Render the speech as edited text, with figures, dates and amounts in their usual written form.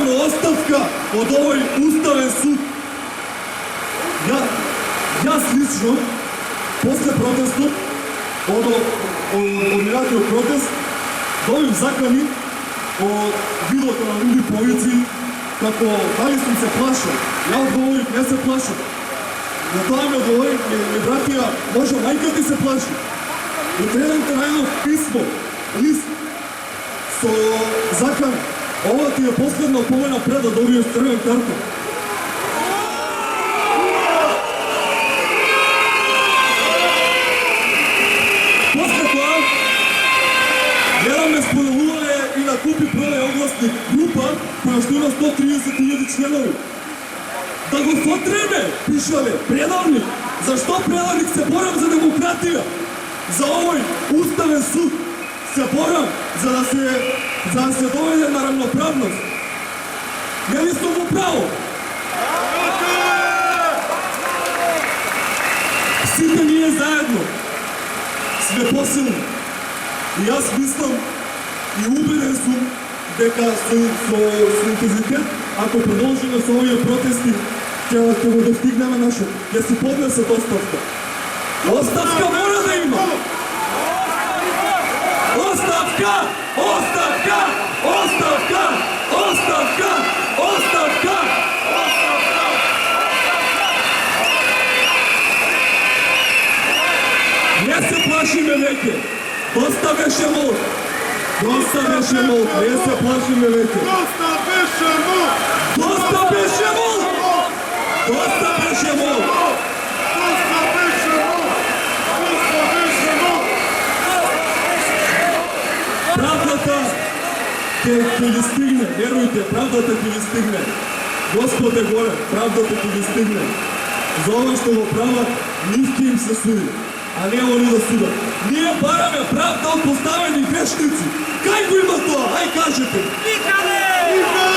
требало оставка од овој уставен суд. Јас лично, после протестот, од минатиот протест, добив закани од видото на луѓе по улици, како дали сум се плашал. Ја одговорив, не се плашам. На тоа ми одговорив, ми братија, може мајка ти се плаши. Утреден на едно писмо, лист, со закан, ова ти е последна опомена пред да добиеш црвен картон. После тоа, гледаме споделуване и на Купи прве огласник група, која што има 130.000 членови. Да го сотреме, пишале, предавник. Зашто предавник? Се борам за демократија, за овој уставен суд. Се борам за да се доведе на равноправност. Ја ли сум во право? Сите ние заедно сме посилни. И јас мислам и убеден сум дека со интензитет, ако продолжиме со овие протести, ќе го достигнеме нашето. Ќе си поднесат оставка. Оставка мора да има! Оставка! Оставка! Оставка! Оставка! Оставка! Не се плашиме веќе. Доста беше мол. Доста беше мол. Не се плашиме веќе. Доста беше мол. Доста беше мол. Доста беше мол. Доста беше мол. Доста беше мол. Правдата ќе ви стигне. Верујте, правдата ќе ви стигне. Господ е горе, правдата ќе ви стигне. За ова што го прават, нив ќе им се суди, а не они да судат. Ние бараме правда од поставени грешници. Кај го има тоа? Ај кажете. Никаде!